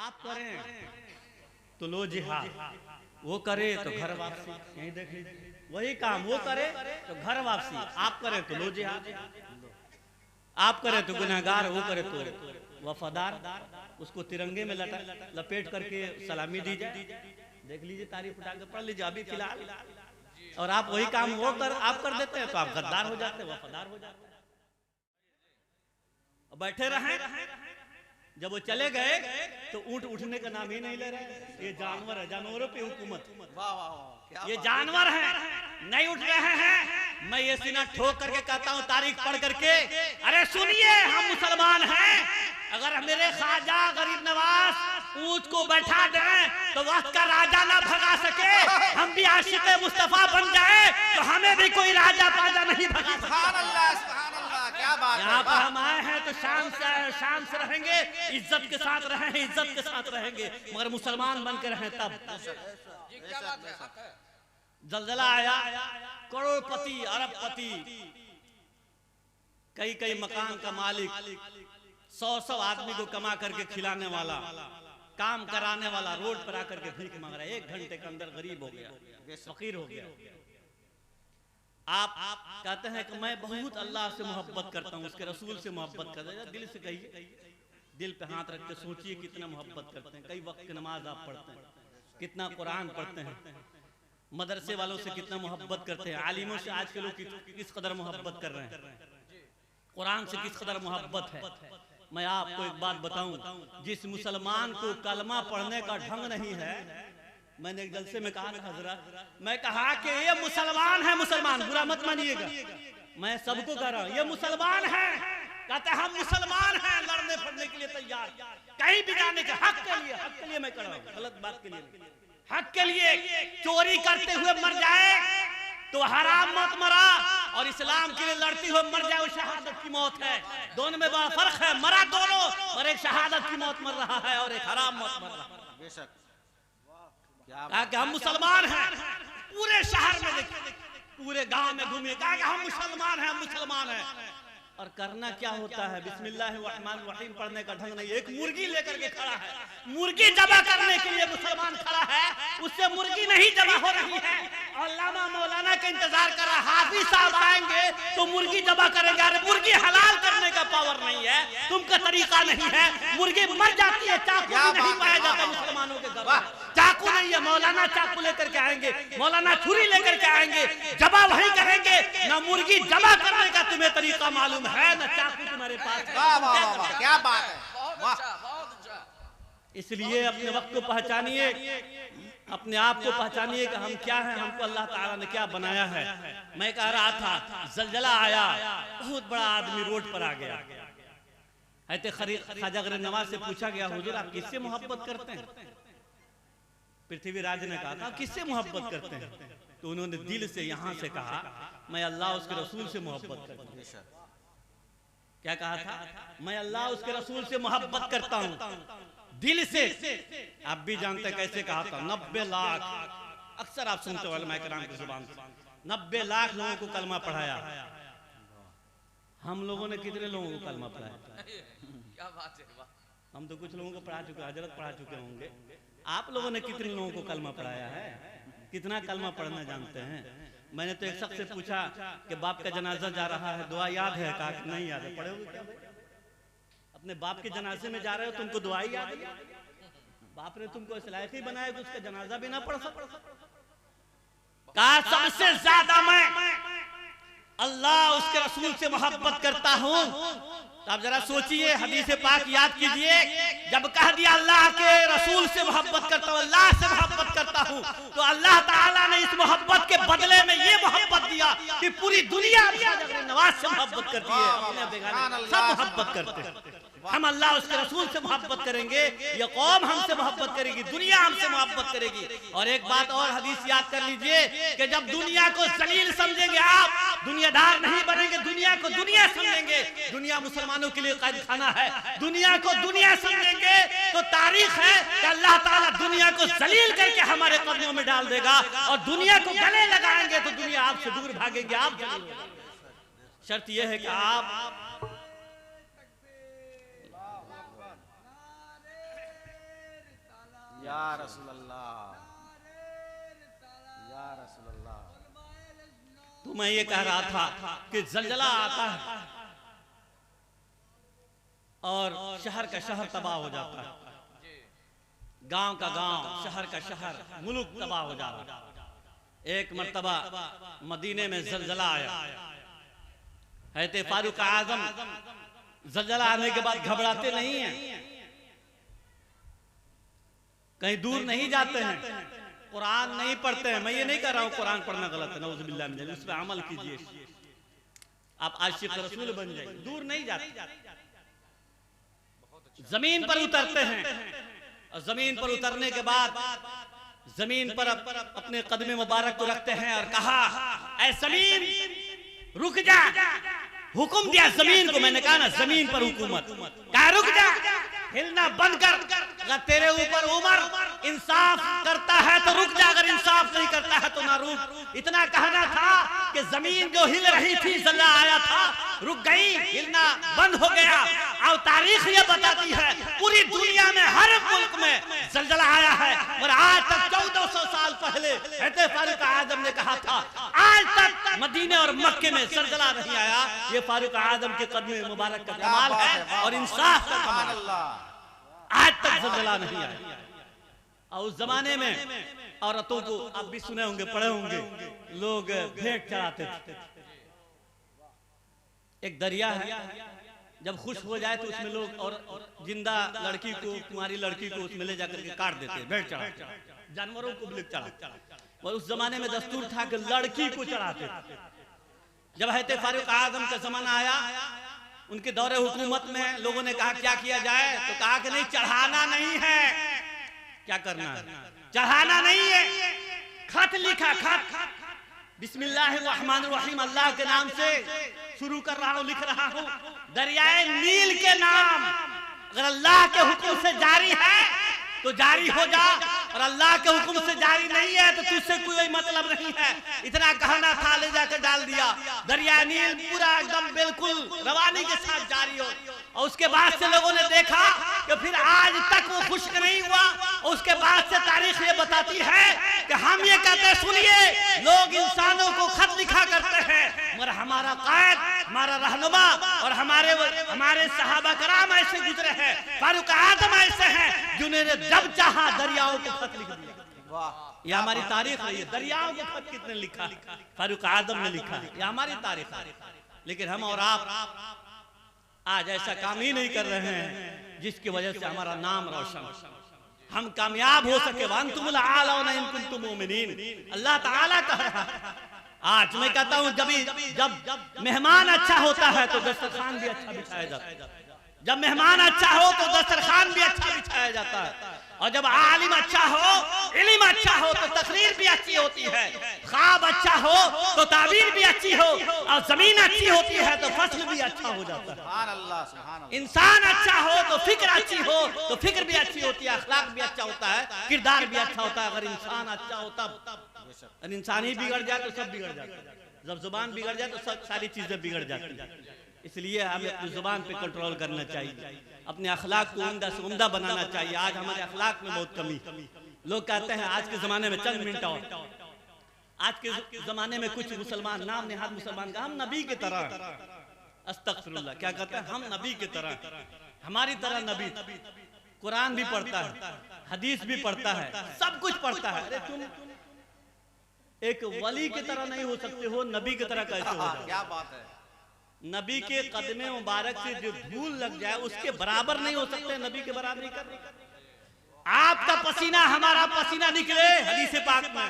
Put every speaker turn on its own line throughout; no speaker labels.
आप करें तो लो जिहाद, वो करे तो घर वापसी। यही देख लीजिए, वही काम वो करे तो घर वापसी, आप करें तो लो जिहाद। आप करे तो गुनहगार, वो करे तो वफादार, उसको तिरंगे में लपेट करके सलामी दी जाए। देख लीजिए, तारीफ उठा के पढ़ लीजिए अभी फिलहाल। और आप वही काम वो आप कर देते हैं तो आप गद्दार हो जाते हैं, वफादार हो जाते हैं। बैठे रहे, जब वो चले गए तो ऊंट उठने का नाम ही नहीं ले रहे। ये जानवर है, जानवरों पे हुकूमत। ये जानवर हैं, नहीं उठ रहे हैं। मैं ये सीना ठोक करके कहता हूँ, तारीख पढ़ करके, अरे सुनिए, हम मुसलमान हैं। अगर मेरे ख्वाजा गरीब नवाज ऊंट को बैठा दें तो वक्त का राजा ना भगा सके, हम भी आशिक़े मुस्तफा बन जाए तो हमें भी कोई राजा पाजा नहीं भगा सकता। यहाँ पर हम आए हैं तो शान से रहेंगे, इज्जत के साथ रहेंगे, इज्जत के साथ रहेंगे, मगर मुसलमान बन के रहें तब। जलजला आया, करोड़पति अरबपति, कई मकान का मालिक, 100 आदमी को कमा करके खिलाने वाला, काम कराने वाला, रोड पर आकर के भीख मांग रहा है। 1 घंटे के अंदर गरीब हो गया, फकीर हो गया। आप कहते हैं कि मैं बहुत अल्लाह से मोहब्बत करता हूँ, उसके रसूल से मोहब्बत करता हूँ। दिल से कहिए, दिल पे हाथ रख के सोचिए कितना मोहब्बत करते हैं। कई वक्त की नमाज आप पढ़ते हैं, कितना कुरान पढ़ते हैं, मदरसे वालों से कितना मोहब्बत करते हैं, आलिमों से आज के लोग किस कदर मोहब्बत कर रहे हैं, कुरान से किस कदर मोहब्बत है। मैं आपको एक बात बताऊं, जिस मुसलमान को कलमा पढ़ने का ढंग नहीं है, मैंने एक जलसे में कहा था हजरत, मैं कहा कि ये मुसलमान है, मुसलमान बुरा मत मानिएगा, मैं सबको कह रहा हूं, ये मुसलमान है। कहते हम मुसलमान हैं, लड़ने फड़ने के लिए तैयार, कहीं भी जाने के हक के लिए मैं कर रहा हूं, गलत बात के लिए नहीं, हक के लिए। चोरी करते हुए मर जाए तो हराम मौत मरा, और इस्लाम के लिए लड़ती हुए मर जाए वो शहादत की मौत है। दोनों में बड़ा फर्क है, मरा दोनों, और एक शहादत की मौत मर रहा है और एक हराम मौत मर रहा है। बेशक कहा कि हम मुसलमान हैं, पूरे शहर में देखिए, पूरे गांव में घूमिए, कहा कि हम मुसलमान हैं, हम मुसलमान हैं। और करना क्या होता है, बिस्मिल्लाहिर्रहमानिर्रहीम पढ़ने का ढंग नहीं। एक मुर्गी लेकर के खड़ा है, मुर्गी जबा करने के लिए मुसलमान खड़ा है, उससे मुर्गी नहीं जबा हो रही है, और लामा मौलाना का इंतजार कर रहा है, हाफिज साहब आएंगे तो मुर्गी जबा करेंगे। अरे मुर्गी हलाल करने का पावर नहीं है, तुमका तरीका नहीं है, मुर्गी मर जाती है, चाकू नहीं पाया जाता मुसलमानों के घर में, चाकू नहीं है। मौलाना चाकू लेकर के आएंगे, मौलाना छुरी लेकर के आएंगे, जबा वही करेंगे। ना मुर्गी जबा करने का तुम्हें तरीका मालूम है, ना चाकू तुम्हारे पास है।
वाह वाह वाह, क्या बात है।
इसलिए अपने वक्त को पहचानिए, अपने आप को पहचानिए कि हम क्या हैं, हमको अल्लाह ताला ने क्या बनाया है। मैं कह रहा था, जलजला आया, बहुत बड़ा आदमी रोड पर आ गया। ख्वाजा गरीब नवाज से पूछा गया, हुजूर आप किससे मोहब्बत करते हैं? पृथ्वीराज ने कहा था किससे मोहब्बत करते हैं? तो उन्होंने दिल से यहाँ से कहा, मैं अल्लाह उसके रसूल से मोहब्बत करता हूँ। क्या कहा था? मैं अल्लाह उसके रसूल से मोहब्बत करता हूँ दिल से। आप भी जानते हैं कैसे कहा था। 90 लाख, अक्सर आप सुनते हो उलमा किराम की जुबान से, 90 लाख लोगों को कलमा पढ़ाया। हम लोगों ने कितने लोगों को कलमा पढ़ाया?
क्या बात है।
हम तो कुछ लोगों को पढ़ा चुके, हजरत पढ़ा चुके होंगे। आप लोगों ने कितने लोगों को कलमा पढ़ाया है? कितना कलमा पढ़ना जानते हैं? मैंने तो एक शख्स से पूछा कि बाप का जनाजा जा रहा है, दुआ याद है? कहा कि नहीं याद है। पढ़े हो क्या? अपने बाप के जनाजे में जा रहे हो, तुमको दुआ ही याद है? बाप ने तुमको इस लायक ही बनाया कि उसका जनाजा भी ना पढ़ सको। कहा सबसे ज्यादा मैं अल्लाह उसके रसूल से मोहब्बत करता हूँ। तो आप जरा सोचिए, हदीस पाक याद कीजिए, जब कह दिया अल्लाह के रसूल से मोहब्बत करता हूँ, अल्लाह से मोहब्बत करता हूँ, तो अल्लाह ताला ने इस मोहब्बत के बदले में ये मोहब्बत दिया कि पूरी दुनिया नवाज से मोहब्बत करती है, अपने बेगाने सब मोहब्बत करते हैं। हम अल्लाह उसके रसूल से मोहब्बत करेंगे, ये कौम हमसे मोहब्बत करेगी, दुनिया हमसे मोहब्बत करेगी। और एक बात और हदीस याद कर लीजिए कि जब दुनिया को जलील समझेंगे आप, दुनियादार नहीं बनेंगे, दुनिया को दुनिया समझेंगे, दुनिया मुसलमानों के लिए कैद खाना है, दुनिया को दुनिया समझेंगे तो तारीख है कि अल्लाह ताला दुनिया को जलील करके हमारे कदमों में डाल देगा, और दुनिया को गले लगाएंगे तो दुनिया आपसे दूर भागेगी, आप जलील होंगे। शर्त यह है कि आप
या रसूल अल्लाह, या रसूल अल्लाह।
तो मैं ये कह रहा था कि जलजला आता है और शहर का शहर तबाह हो जाता है, गांव का गांव, शहर का शहर, मुल्क तबाह हो जाता है। एक मर्तबा मदीने में जलजला आया। हज़रत फारूक आज़म जलजला आने के बाद घबराते नहीं हैं, कहीं दूर नहीं जाते हैं, कुरान नहीं पढ़ते हैं। मैं ये नहीं कर रहा हूँ कुरान पढ़ना गलत है, नऊज़ुबिल्लाह मिन ज़ालिक, उस पर अमल कीजिए, आप आशिक़ रसूल बन जाइए। दूर नहीं जाते, जमीन पर उतरते हैं और जमीन पर उतरने के बाद जमीन पर अपने कदमे मुबारक को रखते हैं और कहा, ऐ जमीन रुक जा। हुक्म दिया जमीन को, मैंने कहा ना जमीन पर हुकूमत, कहा रुक जा, हिलना बंद कर। अगर तेरे ऊपर उमर इंसाफ करता है तो रुक जा, अगर इंसाफ नहीं करता है तो ना रुक। इतना कहना था कि जमीन जो हिल रही थी, जलजला आया था, रुक गई, हिलना बंद हो गया। और तारीख ये बताती है पूरी दुनिया में हर मुल्क में जलजला आया है, और आज तक 1400 साल पहले हज़रत फारूक आज़म ने कहा था, आज तक मदीने और मक्के में जलजला नहीं आया। ये फारूक आज़म के कदम मुबारक का कमाल है और इंसाफ का कमाल है, आज तक जलजला नहीं आया। और उस जमाने में औरतों को आप भी सुने होंगे, पढ़े होंगे, लोग भेंट चढ़ाते थे। एक दरिया है, जब खुश हो जाए तो उसमें लोग और जिंदा लड़की को, कुमारी लड़की को उसमें ले जाकर के काट देते, भेंट चढ़ाते, जानवरों को भी चढ़ाते। और उस जमाने में दस्तूर था कि लड़की को चढ़ाते। जब हज़रत फारूक आज़म का जमाना आया, उनके दौरे हुकूमत में लोगों ने कहा क्या किया जाए, तो कहा कि नहीं, चढ़ाना नहीं है। क्या करना है? चढ़ाना नहीं है। खत लिखा, खत, बिस्मिल्लाहिर्रहमानिर्रहीम, अल्लाह के नाम से शुरू कर रहा हूं, लिख रहा हूं, दरियाए नील के नाम। अगर अल्लाह के हुक्म से जारी है तो जारी हो जा, और अल्लाह के हुक्म से जारी नहीं है तो तुझसे कोई मतलब नहीं है। इतना कहना था, ले जाकर डाल दिया। दरिया नील पूरा एकदम बिल्कुल रवानी के साथ जारी हो। और उसके बाद से लोगों ने देखा कि फिर आज तक वो खुश्क नहीं हुआ। और उसके बाद से तारीख ये बताती है कि हम ये कहते, सुनिए, लोग इंसानों को खत लिखा करते हैं, मगर हमारा कायद, हमारा रहनुमा और हमारे सहाबा कराम ऐसे गुजरे हैं, फारूक आज़म ऐसे हैं जिन्होंने जब चाहा दरियाओं को खत लिख दिया। ये हमारी तारीख है। ये दरियाओं को खत कितने लिखा? फारूक आज़म ने लिखा है। ये हमारी तारीख है। लेकिन हम और आप आज ऐसा काम ही नहीं कर रहे हैं जिसकी वजह से हमारा नाम रोशन, हम कामयाब हो सके। वअंतुमुल आलौना इन कुंतुम मुमिनीन, अल्लाह ताला कह रहा है। आज मैं कहता हूँ जब मेहमान अच्छा होता है तो दस्तरखान भी अच्छा बिछाया जाता है। जब मेहमान अच्छा हो तो दस्तरखान भी अच्छा बिछाया जाता है। और जब आलिम अच्छा हो, इल्म अच्छा हो तो तकरीर भी अच्छी होती है। ख्वाब अच्छा हो तो ताबीर भी अच्छी हो, और जमीन अच्छी होती है तो फसल भी अच्छा हो जाता है।
सुभान अल्लाह, सुभान अल्लाह।
इंसान अच्छा हो तो फिक्र अच्छी हो तो फिक्र भी अच्छी होती है, अखलाक भी अच्छा होता है, किरदार भी अच्छा होता है। अगर इंसान अच्छा होता, अगर इंसान ही बिगड़ जाए तो सब बिगड़ जाता है। जब जुबान बिगड़ जाए तो सब सारी चीजें बिगड़ जाती है। इसलिए हमें अपनी जुबान पे कंट्रोल करना चाहिए, अपने अखलाक को उम्दा से उम्दा बनाना चाहिए। आज हमारे अखलाक में बहुत कमी। लोग कहते हैं आज के जमाने में, चंद मिनट और, आज के जमाने में कुछ मुसलमान, नाम नेहाद मुसलमान का, हम नबी की तरह, अस्तगफिरुल्लाह, क्या कहते हैं, हम नबी की तरह, हमारी तरह नबी, कुरान भी पढ़ता है, हदीस भी पढ़ता है, सब कुछ पढ़ता है। अरे तुम एक वली की तरह नहीं हो सकते हो, नबी की तरह कैसे हो जाओ?
क्या बात है।
नबी के कदमे मुबारक से जो धूल लग जाए उसके बराबर नहीं हो सकते, नबी के बराबर नहीं कर। आपका पसीना हमारा पसीना निकले, हदीस पाक में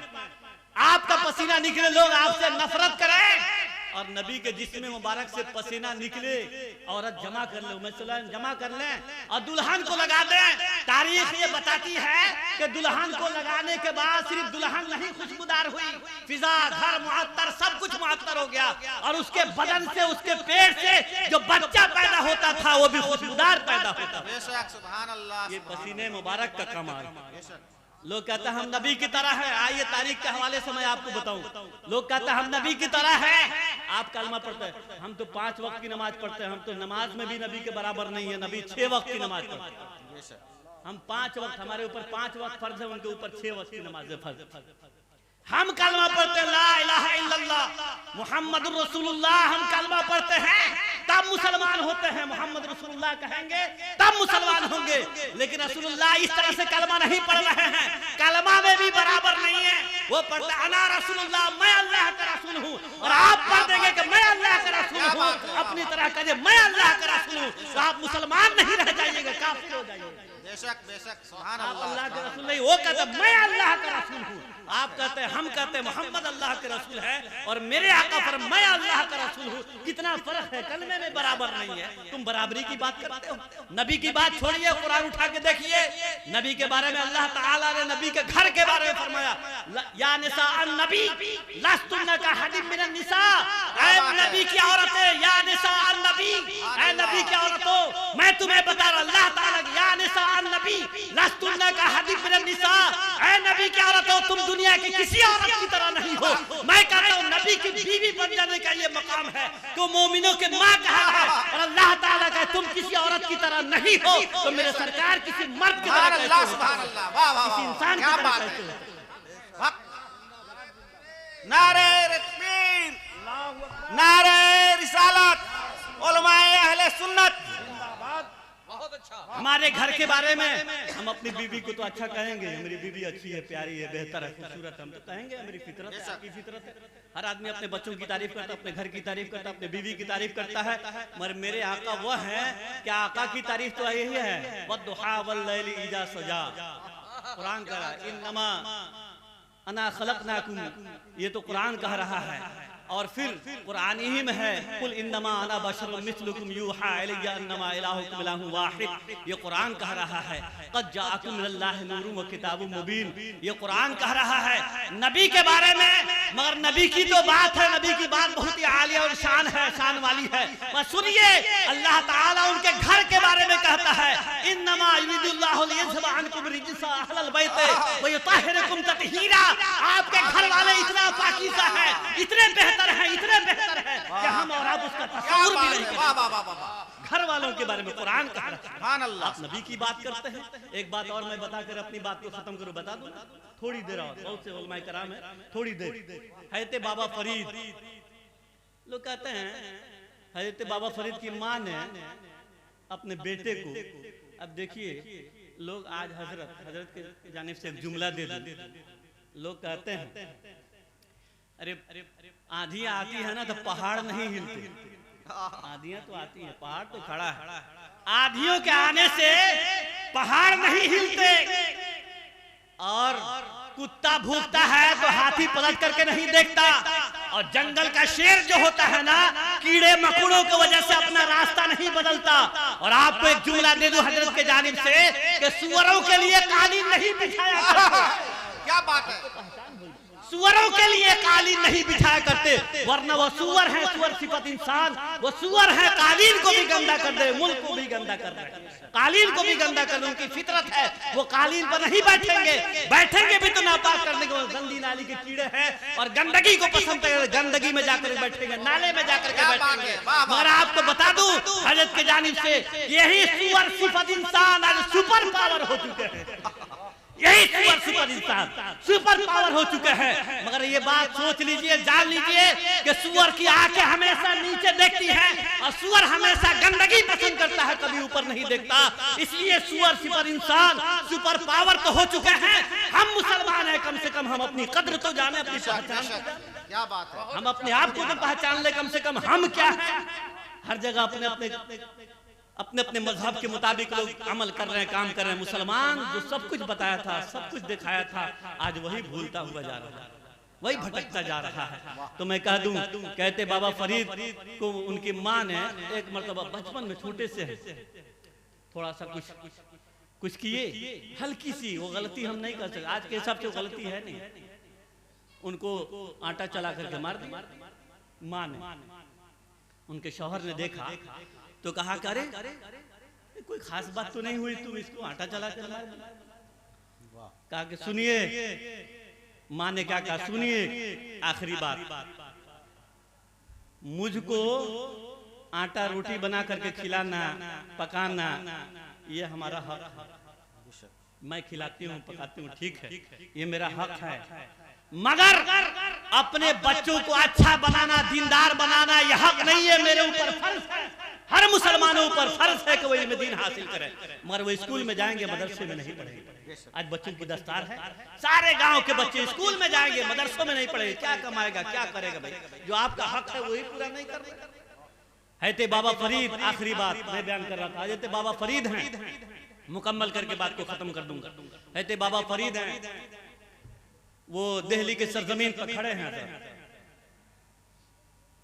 आपका पसीना निकले, लोग आपसे नफरत करें, और नबी के जिस्म मुबारक से पसीना निकले, औरत जमा कर ले, मैं जमा कर ले और दुल्हन को लगा दे। तारीख ये बताती है कि दुल्हन को लगाने के बाद सिर्फ दुल्हन नहीं खुशबूदार हुई, फिजा, घर मुअत्तर, सब कुछ मुअत्तर हो गया, और उसके बदन से, उसके पेट से जो बच्चा पैदा होता था वो भी खुशबूदार पैदा होता था।
बेशक, सुभान अल्लाह।
ये पसीने मुबारक का कमाल। लोग कहते हैं हम नबी की तरह है। आइए तारीख के हवाले से मैं आपको बताऊं, लोग कहते हैं हम नबी की तरह है। आप कलमा पढ़ते हैं, हम तो 5 वक्त की नमाज पढ़ते हैं, हम तो नमाज में भी नबी के बराबर नहीं है। नबी 6 वक्त की नमाज पढ़ते हैं। हम 5 वक्त, हमारे ऊपर 5 वक्त फर्ज है, उनके ऊपर 6 वक्त की नमाज फर्ज। हम कलमा पढ़ते हैं ला इलाहा इल्लल्लाह मुहम्मदुर रसूलुल्लाह, हम कलमा पढ़ते हैं तब मुसलमान होते हैं, मोहम्मद रसूलुल्लाह कहेंगे तब मुसलमान होंगे। लेकिन रसूलुल्लाह इस तरह से कलमा नहीं पढ़ रहे हैं, कलमा में भी बराबर नहीं है। वो पढ़ते अना रसूलुल्लाह, मैं अल्लाह का रसूल हूँ, और आप पढ़ देंगे कि मैं अल्लाह का रसूल हूँ, अपनी तरह कहे मैं अल्लाह का रसूल हूँ, तो आप मुसलमान नहीं रह जाइएगा, काफिर हो जाइएगा।
बेशक बेशक सुभान
आप
अल्लाह।
अल्लाह के रसूल नहीं, वो कहते मैं अल्लाह का रसूल हूँ, आप कहते हम कहते मोहम्मद अल्लाह के रसूल है, और मेरे आका पर मैं अल्लाह का रसूल हूँ। कितना फर्क है, कलमे में बराबर नहीं है। तुम बराबरी की बात करते हो, नबी की बात छोड़िए, कुरान उठा के देखिए। नबी के बारे में अल्लाह ताला ने नबी के घर के बारे में फरमाया, या निसा अन्नबी लस्तुन्ना का हदीम मिनन निसा, ऐ नबी की औरतें, या निसा अन्नबी, ऐ नबी की औरतों, मैं तुम्हें बता रहा हूं, अल्लाह ताला या निसा अन्नबी लस्तुन्ना का हदीम मिनन निसा, ऐ नबी की औरतों, तुम दुनिया की किसी औरत की तरह नहीं हो। मैं कहता हूँ नबी की बीवी बन जाने का ये मकाम है कि मोमिनों के माँ कहा है, और अल्लाह ताला का तुम किसी औरत की तरह नहीं हो, तो मेरे सरकार किसी मर्द की तरह
सुभान अल्लाह,
कैसे हो?
सुभान अल्लाह, वाह वाह
किसी
वाह,
इंसान की
क्या
तरह
बात
कैसे
है।
हो?
हक। नारे तकबीर, नारे रिसालत, उलमाए अहले सुन्नत।
बहुत अच्छा।
हमारे घर के बारे में हम अपनी बीवी को तो अच्छा कहेंगे, मेरी बीवी अच्छी है, प्यारी है, बेहतर है, खूबसूरत है, हम तो कहेंगे, मेरी फितरत है, आपकी फितरत है। हर आदमी अपने बच्चों की तारीफ करता है, अपने घर की तारीफ करता है, अपने बीवी की तारीफ करता है, मगर मेरे आका वह है कि आका की तारीफ तो यही है, वद्दुहा वल्लैलि इज़ा सजा। कुरान कह रहा है इन्नमा अना खलक़नाकुम, ये तो कुरान कह रहा है। और फिर कुरान ही में है कुल इन्नमा अना बशरुम मिस्लुकुम यूहा इलैया अन्नमा इलाहुकुम इलाहुन वाहिद, ये कुरान कह रहा है। क़द जाअकुम मिनल्लाहि नूरुन व किताबुम मुबीन, ये कुरान कह रहा है नबी के बारे में। मगर नबी की तो बात है, नबी की बात बहुत ही आलिया और शान है, शान वाली है। बस सुनिए, अल्लाह ताला उनके घर के बारे में कहता है इन्नमा युरिदुल्लाहु लियज़हिबा अन्कुम रिजसा अहलल बैत व युतहिरकुम तत्हीरा, आपके घर वाले इतना पाकीज़ा है, इतने बेहतर है, इतने बेहतर है कि हम और आप उसका तस्वीर भी नहीं
वाह
करते।
वाह वाह वाह,
घर वालों के बारे में कुरान कह रहा है।
सुभान अल्लाह।
आप नबी की बात करते हैं। एक बात और मैं बताकर अपनी बात को खत्म करूं, बता दूं थोड़ी देर और, बहुत से उलमाए कराम है, थोड़ी देर। हजरत बाबा फरीद, लोग कहते हैं हजरत बाबा फरीद की माँ ने अपने बेटे को, अब देखिए लोग आज हजरत के जानिब से एक जुमला दे दें, लोग कहते हैं अरे आंधी आती है ना तो पहाड़ नहीं हिलते, आंधियां तो आती हैं, पहाड़ तो खड़ा है, आंधियों के आने से पहाड़ नहीं हिलते, और कुत्ता भूखता है तो हाथी पलट करके नहीं देखता, और जंगल का शेर जो होता है ना, कीड़े मकोड़ों की वजह से अपना रास्ता नहीं बदलता। और आपको एक जुमला दे दूं हजरत के जानिब से कि सुअरों के लिए कालीन नहीं बिछाया करते,
क्या बात है।
सुअरों के लिए कालीन नहीं बिछाया करते, वरना वो सुअर है, सुअर सिफत इंसान, वो सुअर है, कालीन को भी गंदा कर दे, मुल्क को भी गंदा कर दे, कालीन को भी गंदा कर दे, उनकी फितरत है, वो कालीन पर नहीं बैठेंगे, बैठेंगे भी तो नापाक करने के, गंदी नाली के कीड़े हैं और गंदगी को पसंद करेंगे, गंदगी में जाकर बैठेंगे, नाले में जाकर के बैठेंगे। मगर आपको बता दूं हजरत के जानिब से यही सुअर सिफत इंसान आज सुपर पावर हो चुके हैं, यही सुपर इंसान सुपर पावर हो चुके हैं। मगर ये बात सोच लीजिए, जान लीजिए कि सुअर की आंखें हमेशा नीचे देखती हैं और सुअर हमेशा गंदगी पसंद करता है, कभी ऊपर नहीं देखता। इसलिए सुअर सुपर इंसान सुपर पावर तो हो चुके हैं, हम मुसलमान हैं, कम से कम हम अपनी कद्र तो जाने, अपनी पहचान,
क्या बात है।
हम अपने आप को तो पहचान ले, कम से कम हम क्या है। हर जगह अपने अपने मजहब के मुताबिक लोग अमल कर रहे हैं, काम कर रहे हैं। मुसलमान जो सब कुछ बताया था, सब कुछ दिखाया था, आज वही भूलता हुआ जा रहा है, वही भटकता जा रहा है। तो मैं कह दूं, कहते बाबा फरीद को उनकी माँ ने एक मर्तबा बचपन में छोटे से थोड़ा सा कुछ किए, हल्की सी वो गलती हम नहीं कर सकते, आज के हिसाब से वो गलती है नहीं, उनको आटा चला करके मार दिया माँ ने। उनके शौहर ने देखा तो कहा करे कोई खास बात तो नहीं हुई, तुम इसको आटा चला कर मार दिया। कहा कि सुनिए, माँ ने क्या कहा, सुनिए आखिरी बात, मुझको आटा रोटी बना करके खिलाना, पकाना, ये हमारा हक, मैं खिलाती हूँ पकाती हूँ, ठीक है, ये मेरा हक है, मगर अपने बच्चों को अच्छा बनाना, दीनदार बनाना यह हक नहीं है, मेरे ऊपर फर्ज है, हर मुसलमानों पर फर्ज है कि वो इल्म दीन हासिल करें, मगर वो स्कूल में जाएंगे मदरसे में नहीं पढ़ेंगे। आज बच्चों की दस्तार है, सारे गांव के बच्चे स्कूल में जाएंगे मदरसों में नहीं पढ़ेंगे, क्या कमाएगा, क्या करेगा भाई? जो आपका हक है वही पूरा नहीं कर रहे। हैते बाबा फरीद, आखिरी बात मैं बयान कर रहा था, हैते बाबा फरीद हैं, मुकम्मल करके बात को खत्म कर दूंगा। हैते बाबा फरीद हैं, वो दिल्ली के सरजमीन पर खड़े हैं,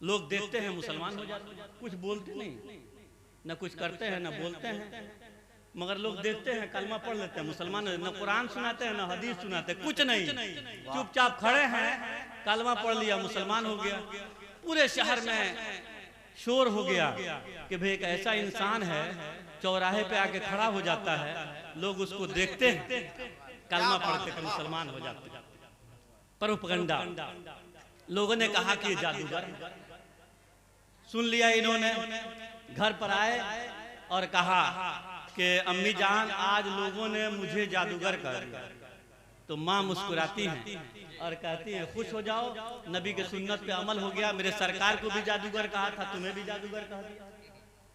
लोग देखते हैं मुसलमान हो जाते हैं, कुछ बोलते नहीं, न कुछ करते हैं न बोलते हैं, मगर लोग देखते हैं कलमा पढ़ लेते हैं, मुसलमान, न कुरान सुनाते हैं न हदीस सुनाते, कुछ नहीं, चुपचाप खड़े हैं, कलमा पढ़ लिया मुसलमान हो गया। पूरे शहर में शोर हो गया कि भाई एक ऐसा इंसान है चौराहे पे आके खड़ा हो जाता है, लोग उसको देखते हैं, कलमा पढ़ते हैं, मुसलमान हो जाते हैं। प्रोपगंडा, लोगों ने कहा कि जादूगर, सुन लिया इन्होंने, घर पर आए और कहा कि अम्मी जान आज लोगों ने मुझे जादूगर कर दिया। तो माँ मुस्कुराती हैं और कहती है खुश हो जाओ, नबी के सुन्नत पे अमल हो गया, मेरे सरकार को भी जादूगर कहा था, तुम्हें भी जादूगर कहा दिया,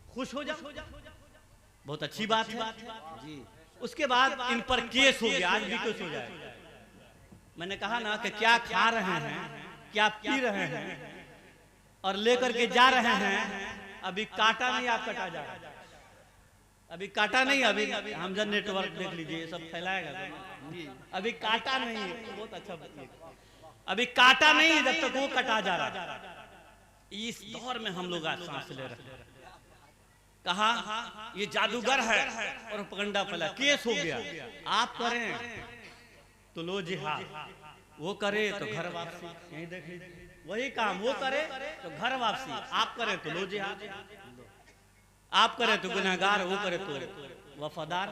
खुश हो जाओ, बहुत अच्छी बात है जी। उसके बाद इन पर केस हो गया, आज भी केस हो जाए। मैंने कहा ना कि क्या खा रहे हैं, क्या पी रहे हैं और लेकर के जा रहे हैं, अभी काटा नहीं, आप कटा जा रहा, अभी काटा नहीं, अभी हमजा नेटवर्क देख लीजिए, ये सब फैलाएगा, अभी काटा नहीं, बहुत अच्छा, अभी काटा नहीं, जब तक वो कटा जा रहा। इस दौर में हम लोग आज सांस ले रहे हैं, कहा ये जादूगर है और प्रोपगंडा फैला, केस हो गया। आप करें तो लो जिहाद, वो करे तो घर वापसी, यही देख लीजिए, वही काम वो करे तो घर वापसी, आप करें तो लो जिहाद, आप करें तो गुनहगार, वो करे तो वफादार,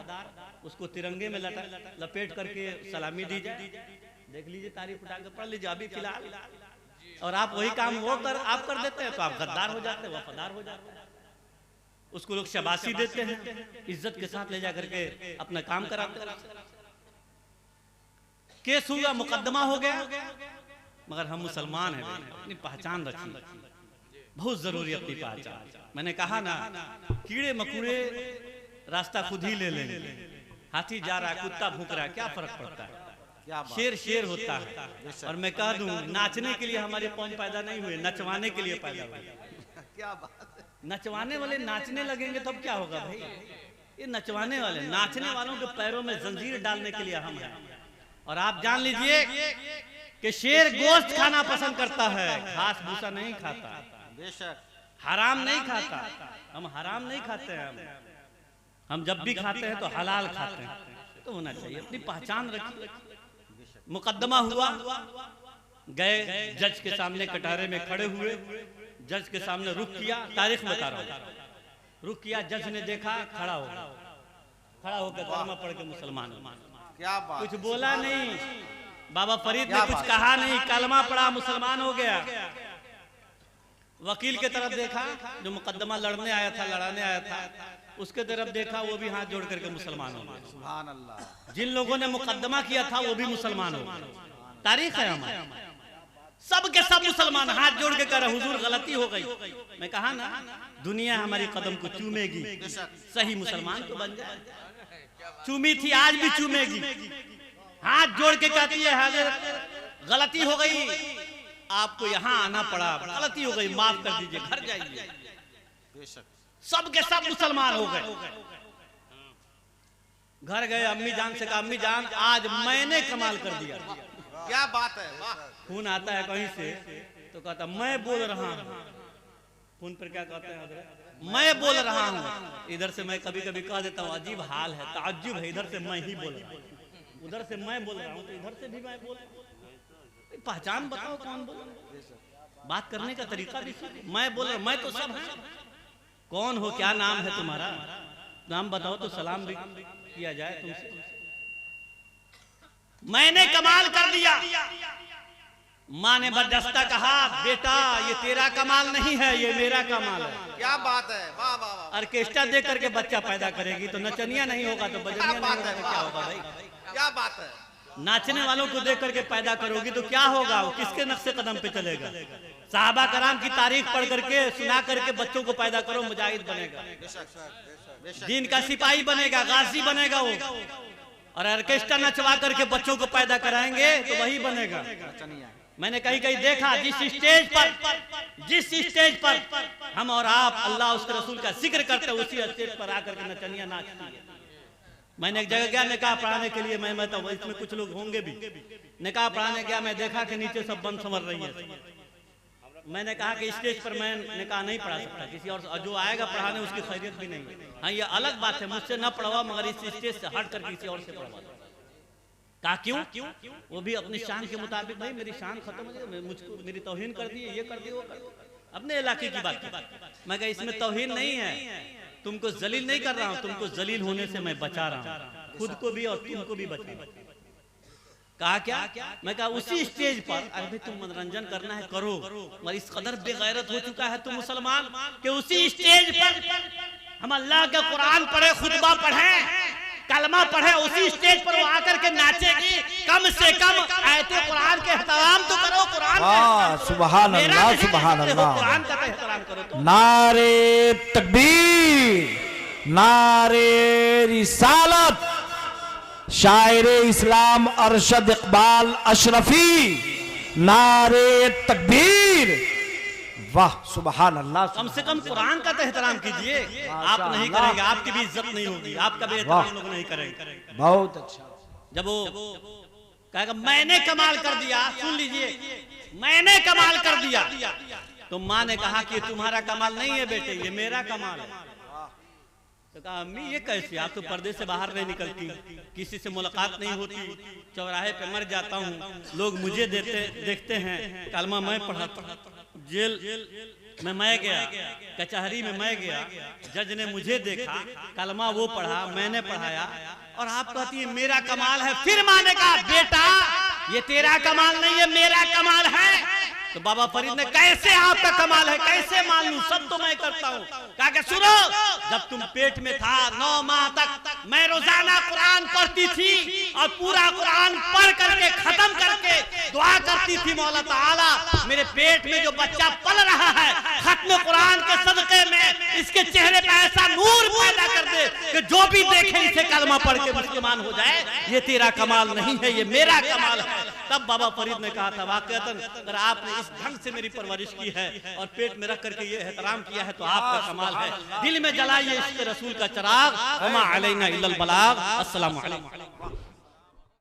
उसको तिरंगे में लपेट करके सलामी दी जाए। देख लीजिए, तारीफ उठा कर पढ़ लीजिए अभी फिलहाल। और आप वही काम वो आप कर देते हैं तो आप गद्दार हो जाते हैं, वफादार हो जाते हैं। उसको लोग शाबाशी देते हैं, इज्जत के साथ ले जा करके अपना काम कराते हैं। केस हुआ, मुकदमा हो गया, मगर हम मुसलमान हैं, अपनी पहचान रखिए, बहुत जरूरी अपनी पहचान। मैंने कहा ना, कीड़े मकोड़े रास्ता खुद ही ले लेंगे, हाथी जा रहा है, कुत्ता भूख रहा है, क्या फर्क पड़ता है, शेर शेर होता है। और मैं कह दूं, नाचने के लिए हमारे कौम पैदा नहीं हुए, नचवाने के लिए पैदा हुए।
क्या बात,
नचवाने वाले नाचने लगेंगे तब क्या होगा भाई? ये नचवाने वाले, नाचने वालों के पैरों में जंजीर डालने के लिए हम हैं। और आप जान लीजिए कि शेर गोश्त खाना पसंद करता है, घास भूसा नहीं खाता,
बेशक
हराम नहीं खाता, हम हराम नहीं खाते हैं, हम जब भी खाते हैं तो हलाल खाते हैं। तो होना चाहिए, अपनी पहचान रखिए। मुकदमा हुआ, गए जज के सामने, कटारे में खड़े हुए, जज के सामने रुक किया, तारीख बता रहा हूँ, रुक किया, जज ने देखा, खड़ा होकर कलमा पढ़ के मुसलमान,
क्या बात,
कुछ बोला नहीं, बाबा फरीद ने कुछ कहा नहीं, कलमा पढ़ा, मुसलमान हो गया। वकील के तरफ देखा, जो मुकदमा लड़ने आया था, लड़ाने आया था, उसके तरफ देखा, वो भी हाथ जोड़ करके मुसलमान हो गया।
सुभान अल्लाह।
जिन लोगों ने मुकदमा किया था वो भी मुसलमान हो गए, तारीख है हमारी, सब के सब मुसलमान हाथ जोड़ के कह रहे हुजूर गलती हो गई। मैं कहा ना, दुनिया हमारी कदम को चूमेगी, सही मुसलमान तो बन जाए, चूमी थी आज भी चूमेगी, हाथ जोड़ के कहती है हजरत गलती हो गई, आपको यहाँ आना पड़ा, गलती हो गई, माफ कर दीजिए, घर जाइए।
बेशक
सब के सब मुसलमान हो गए। घर गए, अम्मी जान से कहा, अम्मी जान आज मैंने कमाल कर दिया।
क्या बात है, वाह।
फोन आता है कहीं से तो कहता मैं बोल रहा हूँ, फोन पर क्या कहते हैं हजरत, मैं बोल रहा हूँ। इधर से मैं कभी कभी कह देता हूँ अजीब हाल है, ताज्जुब है, इधर से मैं ही बोल रहा हूँ, उधर से मैं बोल रहा हूँ, तो इधर से भी मैं बोल रहा हूँ। पहचान बताओ कौन बोल, बात करने का तरीका भी, मैं बोल रहा हूँ, मैं तो सब है, कौन हो, क्या नाम है तुम्हारा, नाम बताओ तो सलाम भी किया जाए तुमसे। मैंने कमाल कर दिया, माँ ने बर्दाश्ता कहा, बेटा ये तेरा कमाल नहीं है, ये मेरा कमाल है।
क्या बात है, वाह वाह वाह,
ऑर्केस्ट्रा दे करके बच्चा पैदा करेगी तो नचनिया नहीं होगा तो बजनिया नहीं होगा तो क्या होगा भाई?
क्या बात है,
नाचने वालों को देख करके पैदा करोगी तो क्या होगा? वो किसके नक्शे कदम पे चलेगा? साहबा कराम की तारीख पढ़ करके सुना करके बच्चों को पैदा करो, मुजाहिद बनेगा, दीन का सिपाही बनेगा, गाजी बनेगा वो। और ऑर्केस्ट्रा नचवा करके बच्चों को पैदा कराएंगे तो वही बनेगा। मैंने कहीं कहीं देखा, जिस स्टेज पर हम और आप अल्लाह उसके रसूल का जिक्र करते हैं, उसी स्टेज पर आकर के नचनिया नाचती है। मैंने एक जगह गया निकाह पढ़ाने के लिए, मैं तो इसमें कुछ लोग होंगे भी, निकाह पढ़ाने गया, मैं देखा कि नीचे सब बंद संवर रही है। मैंने कहा कि स्टेज पर मैं निकाह नहीं पढ़ा सकता, किसी और जो आएगा पढ़ाने उसकी खैरियत भी नहीं है। हाँ ये अलग बात है, मुझसे न पढ़वा मगर इस स्टेज से हट कर किसी और से पढ़वा। कहा क्यों? वो भी अपनी शान के मुताबिक। भाई मेरी शान खत्म हो गई, मुझको मेरी तौहीन कर दी, ये कर दी, वो कर दी। अपने इलाके की बात मैं कहा इसमें तौहीन नहीं है, तुमको जलील नहीं कर रहा हूँ, तुमको जलील होने से मैं बचा रहा हूँ, खुद को भी और तुमको भी बचा। कहा क्या? मैं कहा उसी स्टेज पर, अरे तुम मनोरंजन करना है करो, मगर इस कदर बेगैरत हो चुका है तुम मुसलमान कि उसी स्टेज पर हम अल्लाह का कुरान पढ़े, खुतबा पढ़े, कलमा पढ़े, उसी स्टेज पर वो आकर के नाचेगी। कम से कम आयते कुरान के एहतराम तो करो, कुरान
सुभान अल्लाह, सुभान अल्लाह,
कुरान का एहतराम करो। तो
नारे तकबीर, नारे रिसालत, शायरे इस्लाम अरशद इकबाल अशरफी, नारे तकबीर, वाह सुभान अल्लाह।
कम से कम कुरान का तो एहतराम कीजिए। आप नहीं करेंगे, आपकी भी इज्जत नहीं होगी, आपका भी एहतराम लोग नहीं करेंगे।
बहुत अच्छा।
जब वो कहेगा मैंने कमाल कर दिया, सुन लीजिए, मैंने कमाल कर दिया, तो माँ ने कहा कि तुम्हारा कमाल नहीं है बेटे, ये मेरा कमाल है। तो कहा अम्मी ये कैसे? आप तो पर्दे से बाहर नहीं निकलती, किसी से मुलाकात नहीं होती, चौराहे पे मर जाता हूँ, लोग मुझे देखते हैं, कलमा मैं पढ़ाता, जेल में मैं गया, कचहरी में मैं गया, जज ने मुझे देखा, कलमा वो पढ़ा, मैंने पढ़ाया, और आप कहती है मेरा कमाल है। फिर माँ ने कहा बेटा ये तेरा कमाल नहीं है, मेरा कमाल है। तो बाबा फरीद ने कैसे आपका कमाल है, कैसे मान लूं, सब तो मैं करता हूँ। कहा कि सुनो, जब तुम पेट में था 9 माह तक मैं रोजाना कुरान पढ़ती थी और पूरा कुरान पढ़ करके खत्म करके दुआ करती थी, मौला ताला मेरे पेट में जो बच्चा पल रहा है, खत्म कुरान के सदके में इसके चेहरे पे ऐसा नूर पैदा कर दे कि जो भी देखे इसे कलमा पढ़ के मुसलमान हो जाए। ये तेरा कमाल नहीं है, ये मेरा कमाल है। तब बाबा फरीद ने कहा था वाकईतन अगर आपने इस ढंग से मेरी परवरिश की है और पेट में रख करके ये एहतराम किया है तो आपका कमाल है। दिल में जलाइए इश्क़ रसूल का चिराग। वमा अलैना इल्लल बलाग। अस्सलामु अलैकुम।